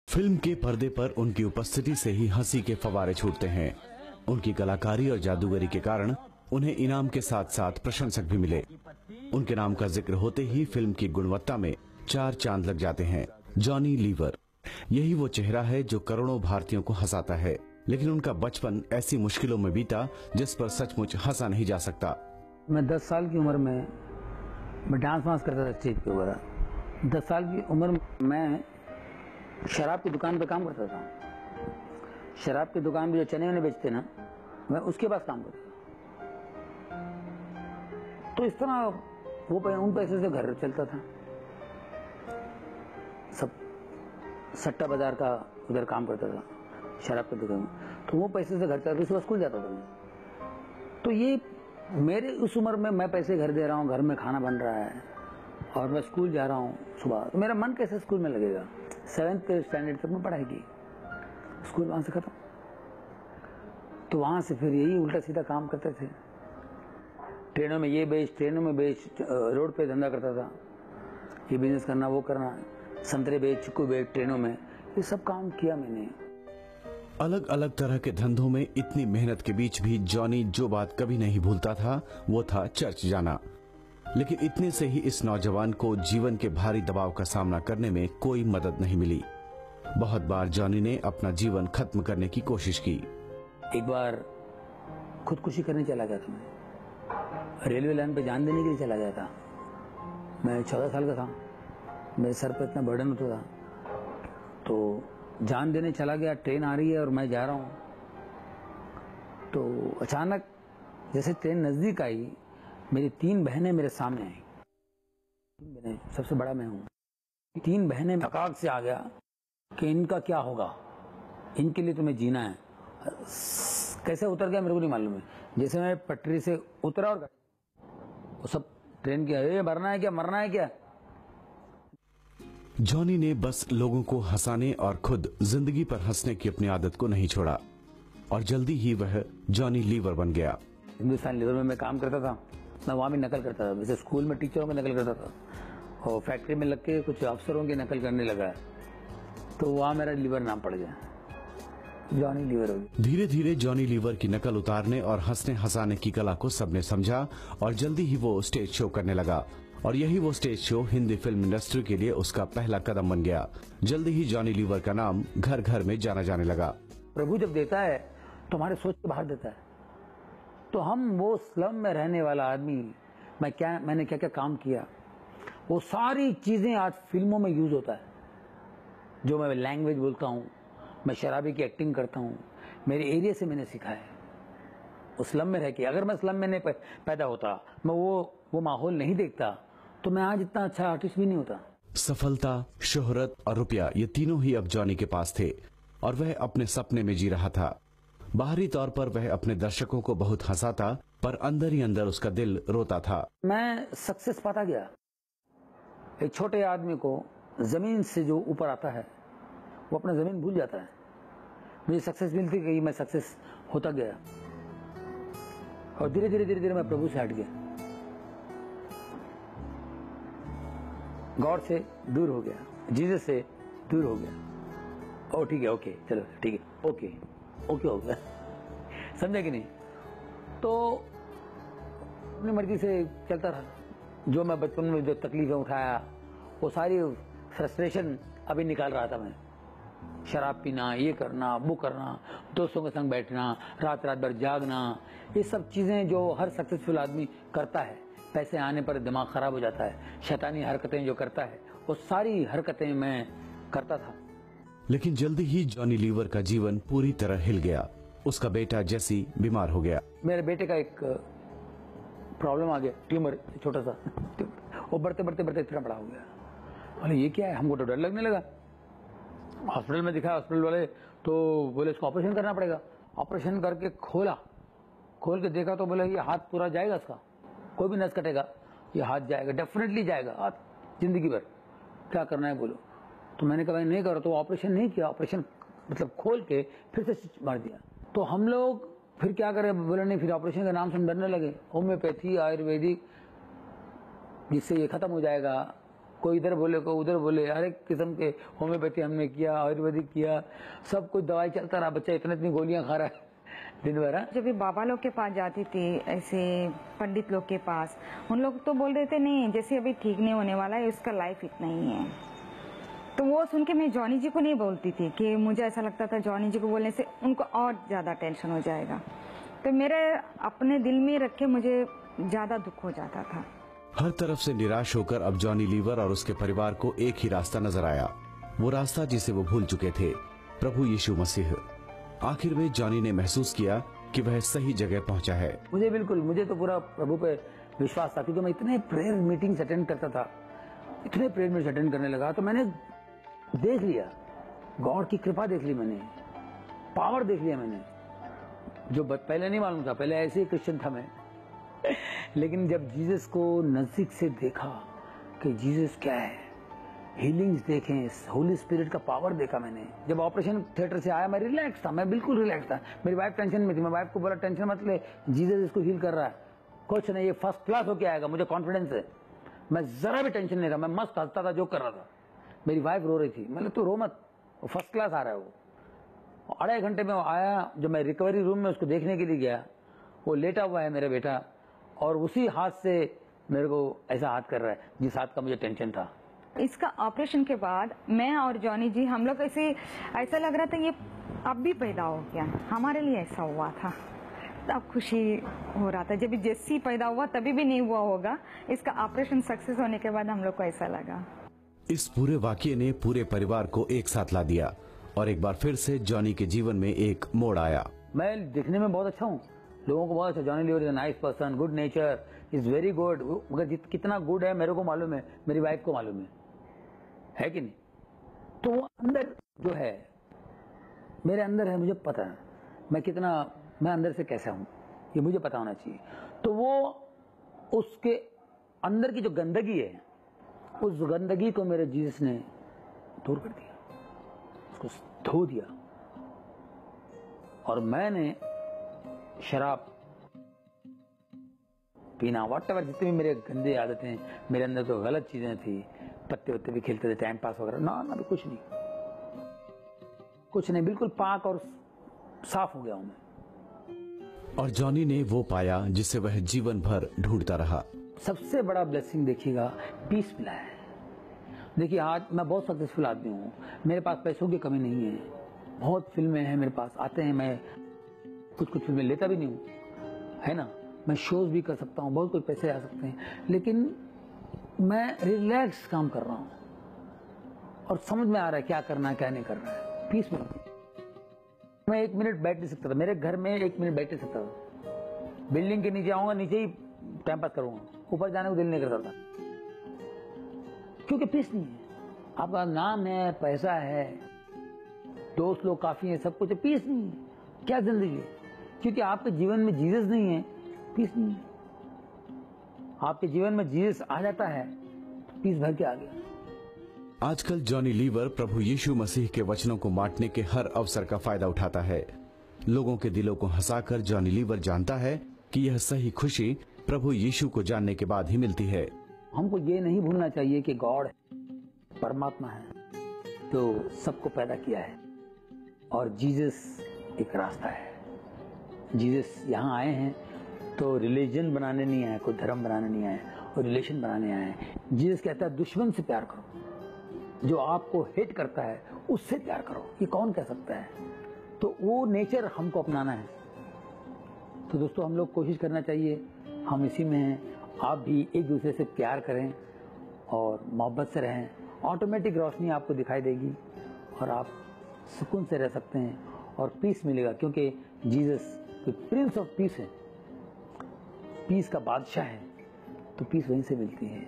Film के पर्दे पर उनकी उपस्थिति से ही हंसी के फव्वारे छूटते हैं। उनकी कलाकारी और जादूगरी के कारण उन्हें इनाम के साथ साथ प्रशंसक भी मिले। उनके नाम का जिक्र होते ही फिल्म की गुणवत्ता में 4 चांद लग जाते हैं। जॉनी लीवर, यही वो चेहरा है जो करोड़ों भारतीयों को हंसाता है, लेकिन उनका बचपन ऐसी मुश्किलों में बीता जिस पर सचमुच हंसा नहीं जा सकता। मैं 10 साल की उम्र में मैं डांस वांस करता था स्टेज पे वगैरह। 10 साल की उम्र में मैं शराब की दुकान पे काम करता था। शराब की दुकान पे जो चने वने बेचते ना, मैं उसके पास काम करता था। तो इस तरह उन पैसे से घर चलता था। सब सट्टा बाजार का उधर काम करता था, शराब की दुकान में। तो वो पैसे से घर चलता था, सुबह स्कूल जाता था। तो ये मेरे उस उम्र में मैं पैसे घर दे रहा हूँ, घर में खाना बन रहा है और मैं स्कूल जा रहा हूँ सुबह, तो मेरा मन कैसे स्कूल में लगेगा। 7th स्टैंडर्ड तक मैं पढ़ाई की, स्कूल वहां से खत्म। तो वहां से फिर यही उल्टा सीधा काम करते थे। ट्रेनों में ये बेच, ट्रेनों में बेच, रोड पे धंधा करता था। ये बिजनेस करना, वो करना, संतरे बेच, चिक्कू बेच ट्रेनों में, ये सब काम किया मैंने। अलग अलग तरह के धंधों में इतनी मेहनत के बीच भी जॉनी जो बात कभी नहीं भूलता था वो था चर्च जाना। लेकिन इतने से ही इस नौजवान को जीवन के भारी दबाव का सामना करने में कोई मदद नहीं मिली। बहुत बार जॉनी ने अपना जीवन खत्म करने की कोशिश की। एक बार खुदकुशी करने चला गया था मैं। रेलवे लाइन पे जान देने के लिए चला गया था। मैं 14 साल का था। मेरे सर पे इतना बर्डन होता था, तो जान देने चला गया। ट्रेन आ रही है और मैं जा रहा हूँ। तो अचानक जैसे ट्रेन नजदीक आई, मेरी 3 बहनें मेरे सामने आई। सबसे बड़ा मैं हूँ। 3 बहनें धकाक से आ गया कि इनका क्या होगा, इनके लिए तुम्हें जीना है। कैसे उतर गया मेरे को नहीं मालूम है। जैसे मैं पटरी से उतरा और वो सब ट्रेन की, अरे मरना है क्या, मरना है क्या। जॉनी ने बस लोगों को हंसाने और खुद जिंदगी पर हंसने की अपनी आदत को नहीं छोड़ा और जल्दी ही वह जॉनी लीवर बन गया। हिंदुस्तान लीवर में मैं काम करता था। मैं वहां भी नकल करता था। जैसे स्कूल में टीचरों की नकल करता था और फैक्ट्री में लग के कुछ अफसरों की नकल करने लगा, तो वहां मेरा लीवर नाम पड़ गया, जॉनी लीवर हो गया। धीरे धीरे जॉनी लीवर की नकल उतारने और हंसने हंसाने की कला को सबने समझा और जल्दी ही वो स्टेज शो करने लगा। और यही वो stage show Hindi film industry के लिए उसका पहला कदम बन गया। जल्दी ही जॉनी लीवर का नाम घर घर में जाना जाने लगा। प्रभु जब देता है तो हमारे सोच के बाहर देता है। तो हम वो स्लम में रहने वाला आदमी, मैंने क्या क्या काम किया, वो सारी चीजें आज फिल्मों में यूज होता है। जो मैं लैंग्वेज बोलता हूँ, मैं शराबी की एक्टिंग करता हूँ, मेरे एरिया से मैंने सीखा है। उस स्लम में रह के, अगर मैं स्लम में नहीं पैदा होता, मैं वो माहौल नहीं देखता, तो मैं आज इतना अच्छा आर्टिस्ट भी नहीं होता। सफलता, शोहरत और रुपया, ये तीनों ही अब जॉनी के पास थे और वह अपने सपने में जी रहा था। बाहरी तौर पर वह अपने दर्शकों को बहुत हंसाता, पर अंदर ही अंदर उसका दिल रोता था। मैं सक्सेस पाता गया। एक छोटे आदमी को जमीन से जो ऊपर आता है, वो अपना जमीन भूल जाता है। मुझे सक्सेस मिलती गई, मैं सक्सेस होता गया और धीरे धीरे धीरे धीरे मैं प्रभु से हट गया, गॉड से दूर हो गया, जीसस से दूर हो गया। ओ ठीक है, ओके, चलो ठीक है, ओके ओके हो गया। समझे कि नहीं। तो अपनी मर्जी से चलता रहा। जो मैं बचपन में जो तकलीफें उठाया, वो सारी फ्रस्ट्रेशन अभी निकाल रहा था मैं। शराब पीना, ये करना, वो करना, दोस्तों के संग बैठना, रात रात भर जागना, ये सब चीजें जो हर सक्सेसफुल आदमी करता है। पैसे आने पर दिमाग खराब हो जाता है, शैतानी हरकतें जो करता है, वो सारी हरकतें मैं करता था। लेकिन जल्दी ही जॉनी लीवर का जीवन पूरी तरह हिल गया। उसका बेटा जेसी बीमार हो गया। मेरे बेटे का एक प्रॉब्लम आ गया, ट्यूमर, छोटा सा। वो बढ़ते बढ़ते बढ़ते इतना बड़ा हो गया। बोले ये क्या है, हमको तो डर लगने लगा। हॉस्पिटल में दिखाया, हॉस्पिटल वाले तो बोले इसको ऑपरेशन करना पड़ेगा। ऑपरेशन करके खोल के देखा तो बोले ये हाथ पूरा जाएगा, इसका कोई भी नस कटेगा, ये हाथ जाएगा, डेफिनेटली जाएगा हाथ जिंदगी भर। क्या करना है बोलो। तो मैंने कहा भाई नहीं करो। तो ऑपरेशन नहीं किया, ऑपरेशन मतलब खोल के फिर से स्टिच मार दिया। तो हम लोग फिर क्या करें, बोले नहीं, फिर ऑपरेशन के नाम से हम डरने लगे। होम्योपैथी, आयुर्वेदिक, जिससे ये खत्म हो जाएगा, कोई इधर बोले कोई उधर बोले, हर एक किस्म के होम्योपैथी हमने किया, आयुर्वेदिक किया, सब कुछ दवाई चलता रहा। बच्चा इतनी गोलियां खा रहा है दिन भर। जब भी बाबा लोग के पास जाती थी, ऐसे पंडित लोग के पास, उन लोग तो बोल रहे थे नहीं जैसे अभी ठीक नहीं होने वाला है, उसका लाइफ इतना ही है। तो वो सुन के मैं जॉनी जी को नहीं बोलती थी कि मुझे ऐसा लगता था जॉनी जी को बोलने से उनको और ज्यादा टेंशन हो जाएगा। तो मेरे अपने दिल में रख के मुझे ज्यादा दुख हो जाता था। हर तरफ से निराश होकर अब जॉनी लीवर और उसके परिवार को एक ही रास्ता नजर आया, वो रास्ता जिसे वो भूल चुके थे, प्रभु यीशु मसीह। आखिर में जॉनी ने महसूस किया कि वह सही जगह पहुंचा है। मुझे तो पूरा प्रभु पे विश्वास था, क्योंकि मैं इतने प्रेयर मीटिंग्स अटेंड करता था, इतने प्रेयर मीटिंग्स अटेंड करने लगा, तो मैंने देख लिया, गॉड की कृपा देख ली मैंने, पावर देख लिया मैंने, जो पहले नहीं मालूम था। पहले ऐसे ही क्रिश्चियन था मैं, लेकिन जब जीसस को नजदीक से देखा कि जीसस क्या है, हीलिंग्स देखें, होली स्पिरिट का पावर देखा मैंने। जब ऑपरेशन थिएटर से आया मैं रिलैक्स था, मैं बिल्कुल रिलैक्स था। मेरी वाइफ टेंशन में थी, मैं वाइफ को बोला टेंशन मत ले, जीसस इसको हील कर रहा है, कुछ नहीं, ये फर्स्ट क्लास होके आएगा, मुझे कॉन्फिडेंस है। मैं जरा भी टेंशन नहीं था, मैं मस्त हंसता था, जो कर रहा था। मेरी वाइफ रो रही थी, मैंने तू रो मत, वो फर्स्ट क्लास आ रहा है। वो 2.5 घंटे में आया। जब मैं रिकवरी रूम में उसको देखने के लिए गया, वो लेटा हुआ है मेरा बेटा, और उसी हाथ से मेरे को ऐसा हाथ कर रहा है जिस हाथ का मुझे टेंशन था। इसका ऑपरेशन के बाद मैं और जॉनी जी हम लोग ऐसा लग रहा था ये अब भी पैदा हो गया, हमारे लिए ऐसा हुआ था। तब खुशी हो रहा था, जब जेसी पैदा हुआ तभी भी नहीं हुआ होगा। इसका ऑपरेशन सक्सेस होने के बाद हम लोग को ऐसा लगा। इस पूरे वाकये ने पूरे परिवार को एक साथ ला दिया और एक बार फिर से जॉनी के जीवन में एक मोड़ आया। मैं दिखने में बहुत अच्छा हूँ, लोगों को बहुत अच्छा, Johnny Lever is a nice person, good nature, is very good. मगर कितना गुड है मेरे को मालूम है, मेरी वाइफ को मालूम है कि नहीं? तो वो अंदर जो है, मेरे अंदर है, मुझे पता है मैं अंदर से कैसा हूँ, ये मुझे पता होना चाहिए। तो वो उसके अंदर की जो गंदगी है, उस गंदगी को मेरे जीसस ने दूर कर दिया, उसको धो दिया। और मैंने शराब पीना, व्हाटएवर, जितनी भी मेरे गंदे आदतें, मेरे अंदर तो गलत चीजें थी, पत्ते वत्ते भी खेलते थे, टाइम पास वगैरह, ना कुछ नहीं, बिल्कुल पाक और साफ हो गया हूं मैं। और जॉनी ने वो पाया जिसे वह जीवन भर ढूंढता रहा। सबसे बड़ा ब्लेसिंग देखिएगा, पीस मिला है। देखिए आज मैं बहुत सक्सेसफुल आदमी हूँ, मेरे पास पैसों की कमी नहीं है, बहुत फिल्में हैं मेरे पास, आते हैं, मैं कुछ फिल्में लेता भी नहीं हूँ, है ना, मैं शोज भी कर सकता हूँ, बहुत कुछ पैसे आ सकते हैं, लेकिन मैं रिलैक्स काम कर रहा हूँ और समझ में आ रहा है क्या करना है क्या नहीं करना है। पीस में मैं 1 मिनट बैठ नहीं सकता था, मेरे घर में 1 मिनट बैठ नहीं सकता था। बिल्डिंग के नीचे आऊंगा, नीचे ही टाइम पास करूंगा, ऊपर जाने को दिल नहीं करता था, क्योंकि पीस नहीं है। आपका नाम है, पैसा है, दोस्त लोग काफी है, सब कुछ है, पीस नहीं है। क्या जिंदगी है? क्योंकि आपके जीवन में जीसस नहीं है, पीस नहीं है। आपके जीवन में जीसस आ जाता है, पीस भर के आ गया। आजकल जॉनी लीवर प्रभु यीशु मसीह के वचनों को बांटने के हर अवसर का फायदा उठाता है। लोगों के दिलों को हंसाकर जॉनी लीवर जानता है कि यह सही खुशी प्रभु यीशु को जानने के बाद ही मिलती है। हमको ये नहीं भूलना चाहिए कि गॉड परमात्मा है, तो सबको पैदा किया है, और जीसस एक रास्ता है। जीसस यहाँ आए हैं तो रिलीजन बनाने नहीं आए, कोई धर्म बनाने नहीं आए, और रिलेशन बनाने आए हैं। जीसस कहता है दुश्मन से प्यार करो, जो आपको हेट करता है उससे प्यार करो। ये कौन कह सकता है? तो वो नेचर हमको अपनाना है। तो दोस्तों हम लोग कोशिश करना चाहिए, हम इसी में हैं, आप भी एक दूसरे से प्यार करें और मोहब्बत से रहें, ऑटोमेटिक रोशनी आपको दिखाई देगी और आप सुकून से रह सकते हैं और पीस मिलेगा, क्योंकि जीसस प्रिंस ऑफ पीस है, पीस का बादशाह है, तो पीस वहीं से मिलती है।